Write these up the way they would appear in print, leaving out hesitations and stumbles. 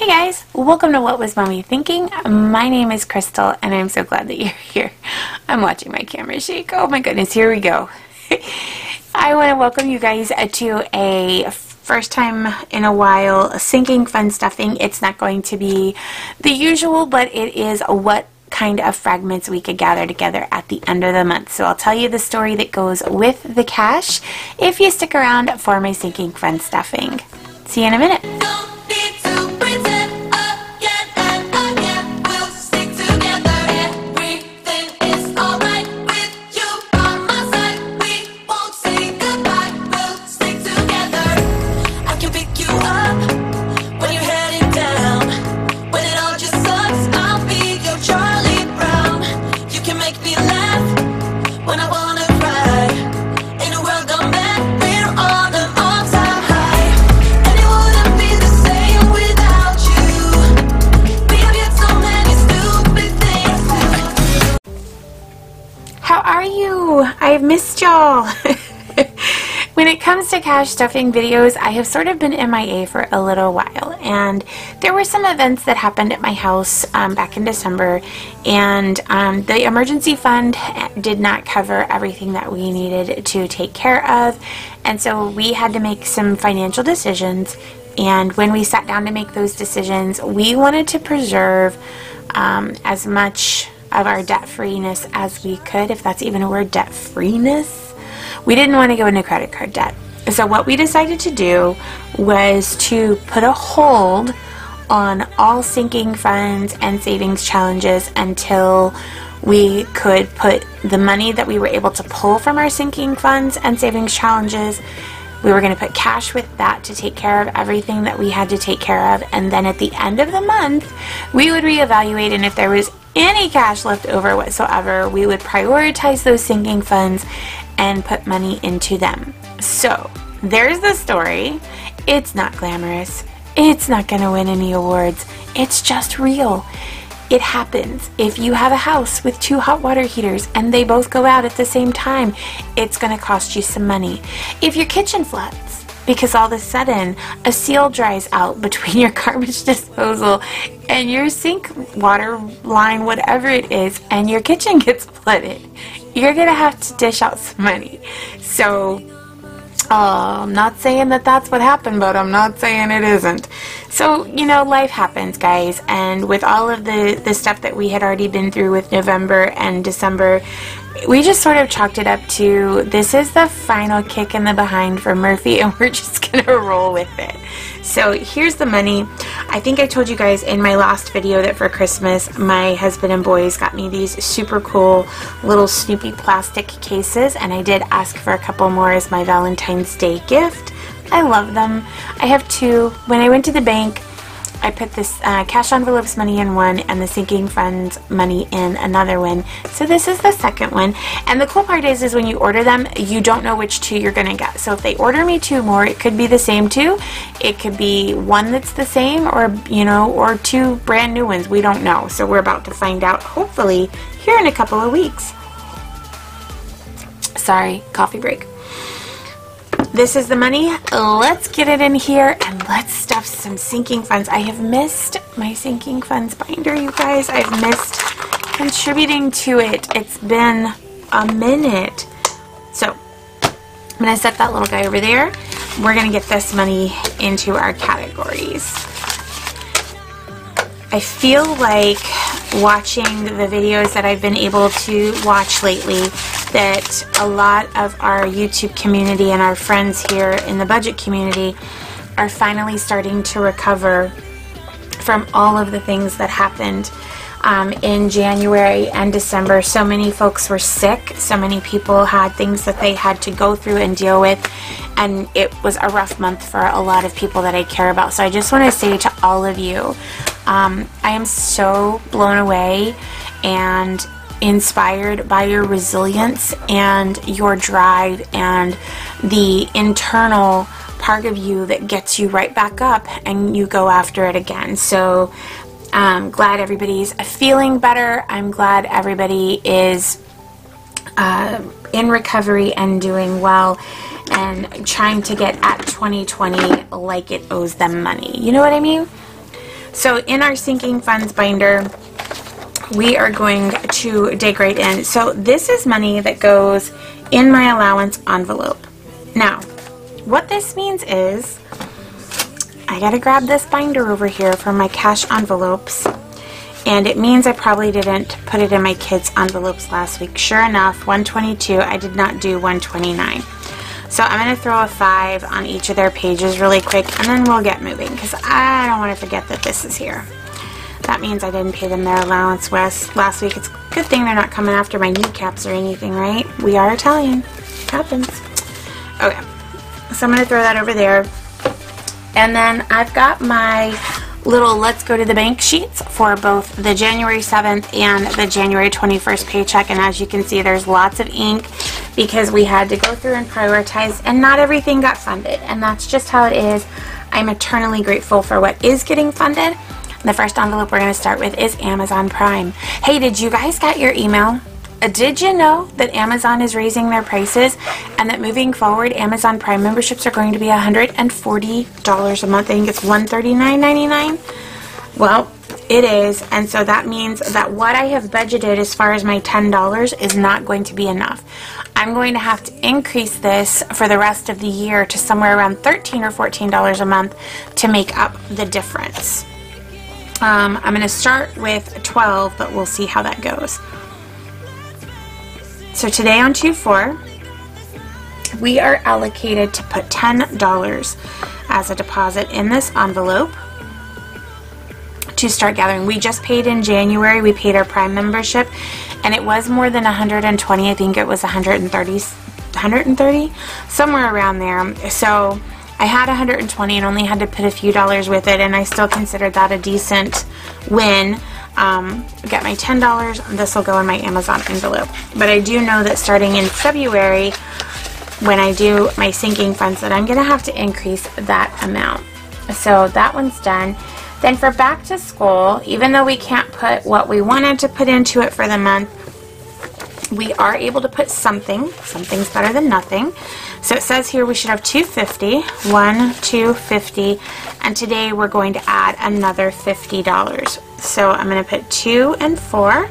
Hey guys, welcome to What Was Mommy Thinking? My name is Crystal and I'm so glad that you're here. I'm watching my camera shake. Oh my goodness, here we go. I want to welcome you guys to a first time in a while sinking fun stuffing. It's not going to be the usual, but it is what kind of fragments we could gather together at the end of the month. So I'll tell you the story that goes with the cash if you stick around for my sinking fun stuffing. See you in a minute. I've missed y'all. When it comes to cash stuffing videos, I have sort of been MIA for a little while, and there were some events that happened at my house back in December, and the emergency fund did not cover everything that we needed to take care of, and so we had to make some financial decisions. And when we sat down to make those decisions, we wanted to preserve as much of our debt-freeness as we could, if that's even a word, debt-freeness. We didn't want to go into credit card debt. So what we decided to do was to put a hold on all sinking funds and savings challenges until we could put the money that we were able to pull from our sinking funds and savings challenges. We were going to put cash with that to take care of everything that we had to take care of, and then at the end of the month we would reevaluate, and if there was any cash left over whatsoever, we would prioritize those sinking funds and put money into them. So there's the story. It's not glamorous. It's not going to win any awards. It's just real. It happens. If you have a house with 2 hot water heaters and they both go out at the same time, it's going to cost you some money. If your kitchen floods because all of a sudden a seal dries out between your garbage disposal and your sink water line, whatever it is, and your kitchen gets flooded, you're going to have to dish out some money. So I'm not saying that that's what happened, but I'm not saying it isn't. So, you know, life happens, guys, and with all of the stuff that we had already been through with November and December, we just sort of chalked it up to, this is the final kick in the behind for Murphy, and we're just going to roll with it. So here's the money. I think I told you guys in my last video that for Christmas, my husband and boys got me these super cool little Snoopy plastic cases, and I did ask for a couple more as my Valentine's Day gift. I love them. I have 2. When I went to the bank, I put this cash envelopes money in one and the sinking funds money in another one. So this is the second one. And the cool part is when you order them, you don't know which 2 you're going to get. So if they order me 2 more, it could be the same 2. It could be one that's the same, or, you know, or 2 brand new ones. We don't know. So we're about to find out, hopefully, here in a couple of weeks. Sorry, coffee break. This is the money. Let's get it in here and let's stuff some sinking funds. I have missed my sinking funds binder, you guys. I've missed contributing to it. It's been a minute. So I'm going to set that little guy over there. We're going to get this money into our categories. I feel like watching the videos that I've been able to watch lately, that a lot of our YouTube community and our friends here in the budget community are finally starting to recover from all of the things that happened in January and December. So many folks were sick. So many people had things that they had to go through and deal with. And it was a rough month for a lot of people that I care about. So I just want to say to all of you, I am so blown away and inspired by your resilience and your drive and the internal part of you that gets you right back up and you go after it again. So I'm glad everybody's feeling better. I'm glad everybody is in recovery and doing well and trying to get at 2020 like it owes them money. You know what I mean? So in our sinking funds binder, we are going to dig right in. So this is money that goes in my allowance envelope. Now, what this means is I gotta grab this binder over here from my cash envelopes, and it means I probably didn't put it in my kids' envelopes last week. Sure enough, 122, I did not do 129. So I'm going to throw a 5 on each of their pages really quick, and then we'll get moving, because I don't want to forget that this is here. That means I didn't pay them their allowance last week. It's a good thing they're not coming after my kneecaps or anything, right? We are Italian. It happens. Okay. So I'm going to throw that over there. And then I've got my little let's go to the bank sheets for both the January 7th and the January 21st paycheck. And as you can see, there's lots of ink because we had to go through and prioritize, and not everything got funded. And that's just how it is. I'm eternally grateful for what is getting funded. The first envelope we're going to start with is Amazon Prime. Hey, did you guys get your email? Did you know that Amazon is raising their prices, and that moving forward, Amazon Prime memberships are going to be $140 a month? I think it's $139.99. Well, it is, and so that means that what I have budgeted as far as my $10 is not going to be enough. I'm going to have to increase this for the rest of the year to somewhere around $13 or $14 a month to make up the difference. I'm going to start with 12, but we'll see how that goes. So today on 2/4, we are allocated to put $10 as a deposit in this envelope to start gathering. We just paid in January. We paid our Prime membership, and it was more than 120. I think it was 130, somewhere around there. So I had 120 and only had to put a few dollars with it, and I still considered that a decent win. Get my $10. This will go in my Amazon envelope. But I do know that starting in February, when I do my sinking funds, that I'm going to have to increase that amount. So that one's done. Then for back to school, even though we can't put what we wanted to put into it for the month, we are able to put something. Something's better than nothing. So it says here we should have $250, $250, and today we're going to add another $50. So I'm going to put 2 and 4,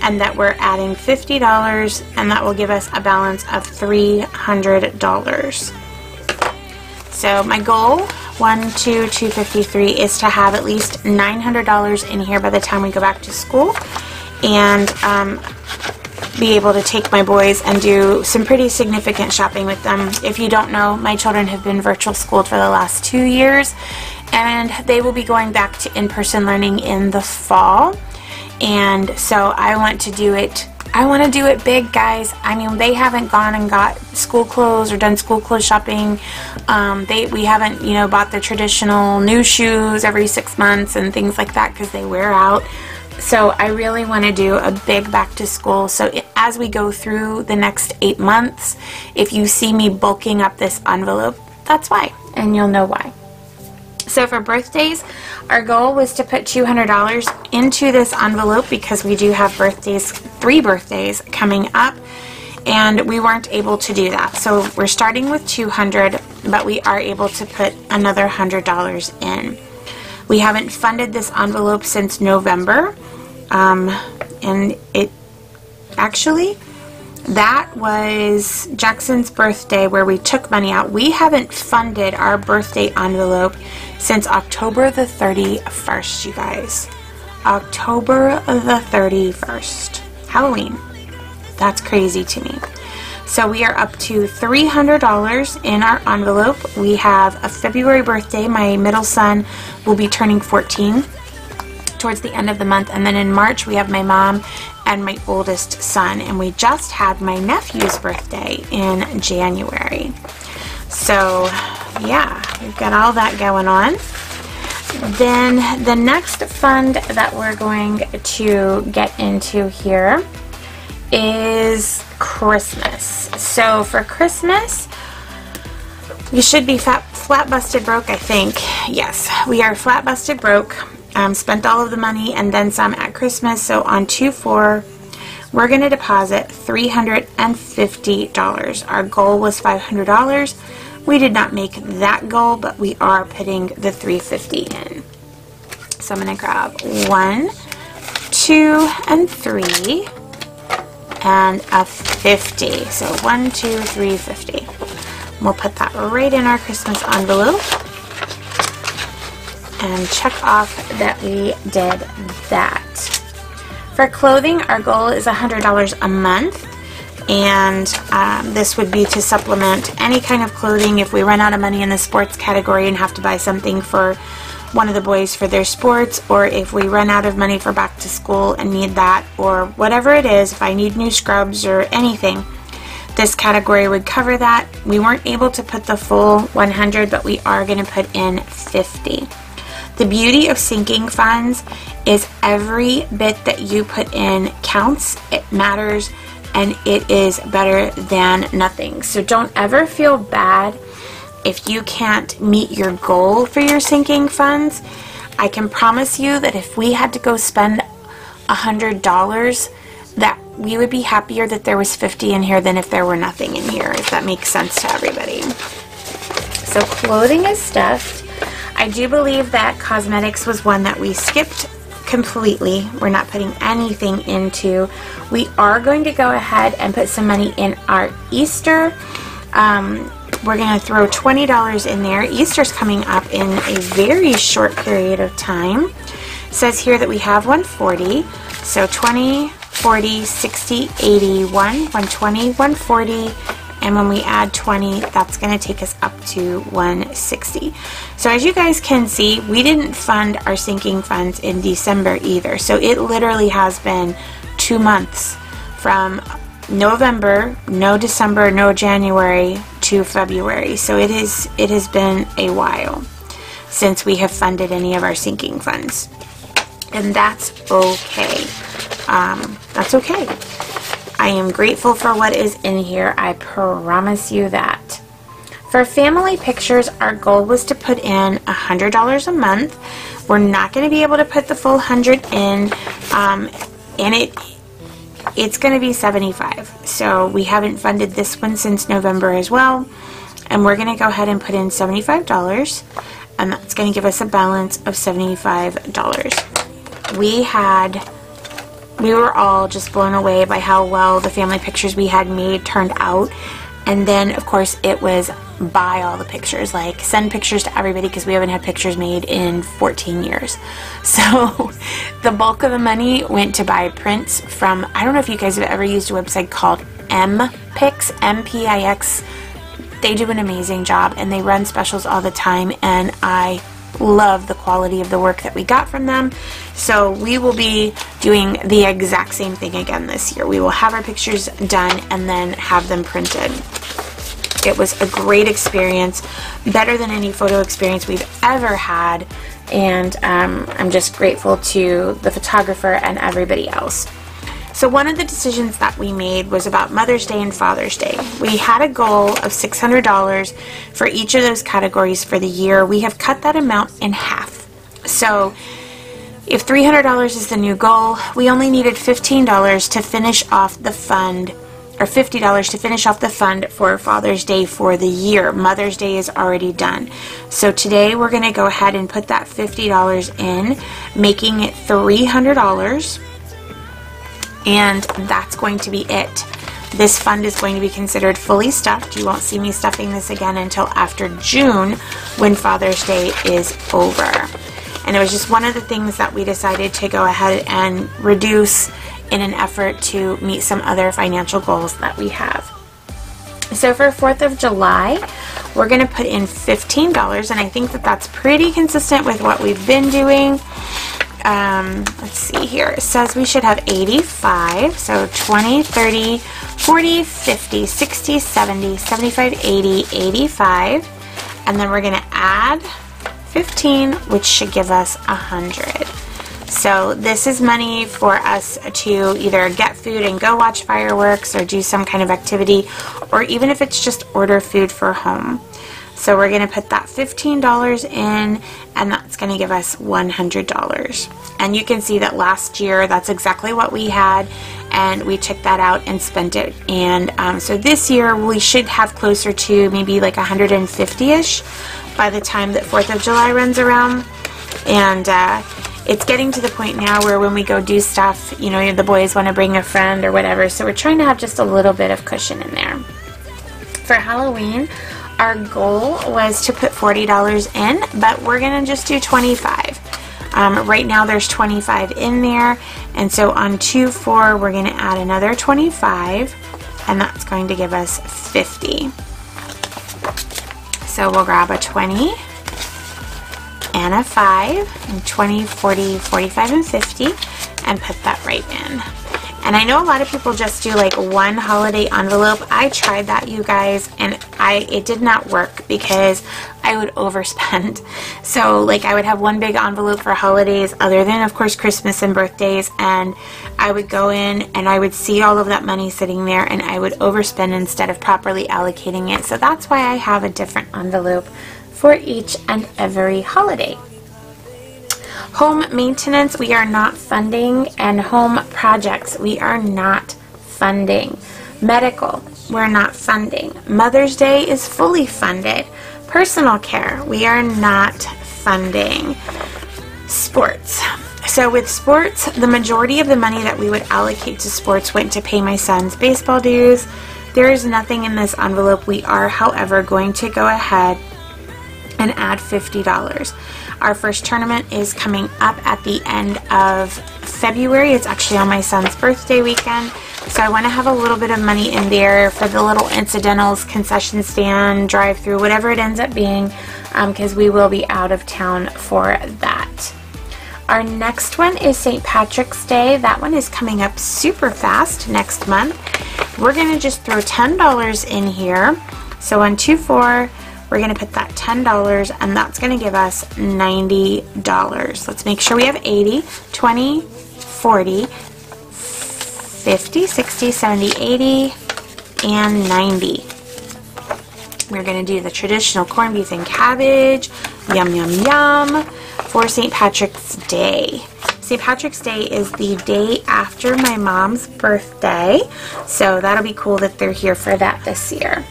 and that we're adding $50, and that will give us a balance of $300. So my goal, 1, 2, 253, is to have at least $900 in here by the time we go back to school, and be able to take my boys and do some pretty significant shopping with them. If you don't know, my children have been virtual schooled for the last 2 years, and they will be going back to in-person learning in the fall. And so I want to do it. I want to do it big, guys. I mean, they haven't gone and got school clothes or done school clothes shopping. We haven't, you know, bought the traditional new shoes every 6 months and things like that because they wear out. So I really want to do a big back to school. So as we go through the next 8 months, if you see me bulking up this envelope, that's why, and you'll know why. So for birthdays, our goal was to put $200 into this envelope because we do have birthdays, 3 birthdays coming up, and we weren't able to do that. So we're starting with $200, but we are able to put another $100 in. We haven't funded this envelope since November, and it actually, that was Jackson's birthday where we took money out. We haven't funded our birthday envelope since October the 31st, you guys. October the 31st. Halloween. That's crazy to me. So we are up to $300 in our envelope. We have a February birthday. My middle son will be turning 14 towards the end of the month. And then in March, we have my mom and my oldest son. And we just had my nephew's birthday in January. So, yeah, we've got all that going on. Then the next fund that we're going to get into here is Christmas. So for Christmas, we should be flat busted broke, I think. Yes, we are flat busted broke. Spent all of the money and then some at Christmas. So on 2/4, we're going to deposit $350. Our goal was $500. We did not make that goal, but we are putting the $350 in. So I'm going to grab 1, 2, and 3, and a 50. So 1, 2, 3, 50. We'll put that right in our Christmas envelope and check off that we did that. For clothing, our goal is $100 a month, and this would be to supplement any kind of clothing if we run out of money in the sports category and have to buy something for one of the boys for their sports, or if we run out of money for back to school and need that, or whatever it is, if I need new scrubs or anything, this category would cover that. We weren't able to put the full 100, but we are going to put in 50. The beauty of sinking funds is every bit that you put in counts, it matters, and it is better than nothing. So don't ever feel bad if you can't meet your goal for your sinking funds. I can promise you that if we had to go spend $100, that we would be happier that there was 50 in here than if there were nothing in here, if that makes sense to everybody. So clothing is stuffed. I do believe that cosmetics was one that we skipped completely. We're not putting anything into. We are going to go ahead and put some money in our Easter. We're going to throw $20 in there. Easter's coming up in a very short period of time. It says here that we have 140. So 20, 40, 60, 80, 120, 140. And when we add 20, that's going to take us up to 160. So as you guys can see, we didn't fund our sinking funds in December either. So it literally has been 2 months from November, no December, no January to February. So it has been a while since we have funded any of our sinking funds. And that's okay. That's okay. I am grateful for what is in here. I promise you that. For family pictures, our goal was to put in $100 a month. We're not going to be able to put the full 100 in, and it's going to be 75. So we haven't funded this one since November as well, and we're going to go ahead and put in $75, and that's going to give us a balance of $75. We were all just blown away by how well the family pictures we had made turned out. And then, of course, it was buy all the pictures, like send pictures to everybody, because we haven't had pictures made in 14 years. So the bulk of the money went to buy prints from, I don't know if you guys have ever used a website called MPix, M-P-I-X. They do an amazing job, and they run specials all the time, and I love the quality of the work that we got from them. So we will be doing the exact same thing again this year. We will have our pictures done and then have them printed. It was a great experience, better than any photo experience we've ever had, and I'm just grateful to the photographer and everybody else. So one of the decisions that we made was about Mother's Day and Father's Day. We had a goal of $600 for each of those categories for the year. We have cut that amount in half. So if $300 is the new goal, we only needed $15 to finish off the fund, or $50 to finish off the fund for Father's Day for the year. Mother's Day is already done. So today we're going to go ahead and put that $50 in, making it $300. And that's going to be it. This fund is going to be considered fully stuffed. You won't see me stuffing this again until after June, when Father's Day is over. And it was just one of the things that we decided to go ahead and reduce in an effort to meet some other financial goals that we have. So for 4th of July, we're going to put in $15, and I think that that's pretty consistent with what we've been doing. Let's see here. It says we should have 85, so 20, 30, 40, 50, 60, 70, 75, 80, 85, and then we're going to add 15, which should give us 100. So this is money for us to either get food and go watch fireworks, or do some kind of activity, or even if it's just order food for home. So we're going to put that $15 in, and that's going to give us $100. And you can see that last year, that's exactly what we had, and we took that out and spent it. And so this year, we should have closer to maybe like 150-ish by the time that 4th of July runs around. And it's getting to the point now where when we go do stuff, you know, the boys want to bring a friend or whatever, so we're trying to have just a little bit of cushion in there. For Halloween, our goal was to put $40 in, but we're going to just do $25. Right now there's $25 in there, and so on 2-4 we're going to add another $25, and that's going to give us $50. So we'll grab a 20 and a 5, and 20, 40, 45, and 50, and put that right in. And I know a lot of people just do like one holiday envelope. I tried that, you guys, and it did not work because I would overspend. So like I would have one big envelope for holidays, other than of course Christmas and birthdays, and I would go in and I would see all of that money sitting there, and I would overspend instead of properly allocating it. So that's why I have a different envelope for each and every holiday. Home maintenance, we are not funding, and home projects, we are not funding. Medical, we're not funding. Mother's Day is fully funded. Personal care, we are not funding. Sports. So with sports, the majority of the money that we would allocate to sports went to pay my son's baseball dues. There is nothing in this envelope. We are, however, going to go ahead and add $50. Our first tournament is coming up at the end of February. It's actually on my son's birthday weekend, so I want to have a little bit of money in there for the little incidentals, concession stand, drive-through, whatever it ends up being, because we will be out of town for that. Our next one is St. Patrick's Day. That one is coming up super fast next month. We're going to just throw $10 in here. So on 2-4, we're going to put that $10, and that's going to give us $90. Let's make sure we have 80, 20, 40, 50, 60, 70, 80, and 90. We're going to do the traditional corned beef and cabbage, yum, yum, yum, for St. Patrick's Day. St. Patrick's Day is the day after my mom's birthday, so that'll be cool that they're here for that this year.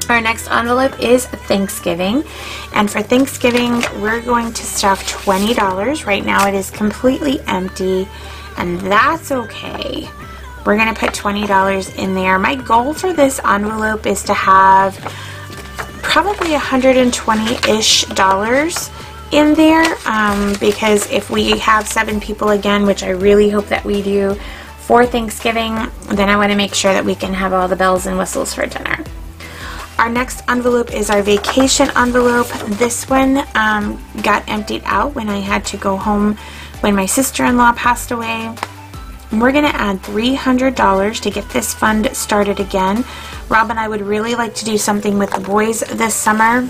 Our next envelope is Thanksgiving, and for Thanksgiving we're going to stuff $20. Right now it is completely empty, and that's okay. We're going to put $20 in there. My goal for this envelope is to have probably $120-ish in there, because if we have 7 people again, which I really hope that we do, for Thanksgiving, then I want to make sure that we can have all the bells and whistles for dinner. Our next envelope is our vacation envelope. This one got emptied out when I had to go home when my sister-in-law passed away. We're going to add $300 to get this fund started again. Rob and I would really like to do something with the boys this summer.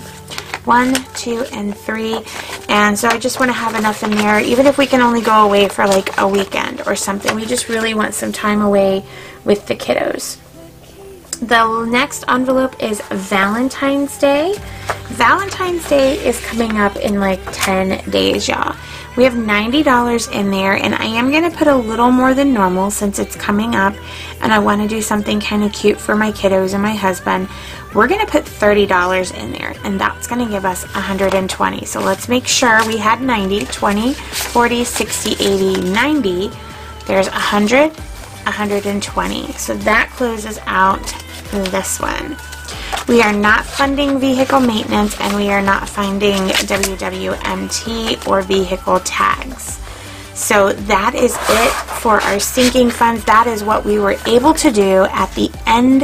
1, 2, and 3. And so I just want to have enough in there, even if we can only go away for like a weekend or something. We just really want some time away with the kiddos. The next envelope is Valentine's Day. Valentine's Day is coming up in like 10 days, y'all. We have $90 in there, and I am going to put a little more than normal since it's coming up, and I want to do something kind of cute for my kiddos and my husband. We're going to put $30 in there, and that's going to give us $120. So let's make sure we had 90, 20, 40, 60, 80, 90. There's 100, 120. So that closes out this one. We are not funding vehicle maintenance, and we are not funding WWMT or vehicle tags. So that is it for our sinking funds. That is what we were able to do at the end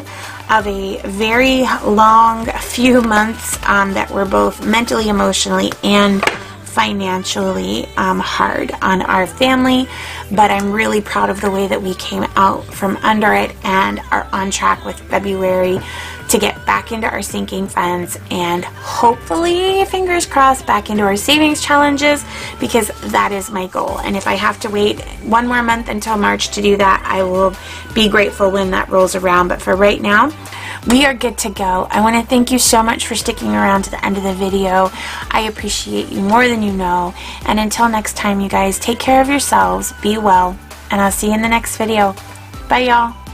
of a very long few months that were both mentally, emotionally, and financially hard on our family, but I'm really proud of the way that we came out from under it and are on track with February to get back into our sinking funds and hopefully, fingers crossed, back into our savings challenges, because that is my goal. And if I have to wait one more month until March to do that, I will be grateful when that rolls around. But for right now, we are good to go. I want to thank you so much for sticking around to the end of the video. I appreciate you more than you know. And until next time, you guys, take care of yourselves, be well, and I'll see you in the next video. Bye, y'all.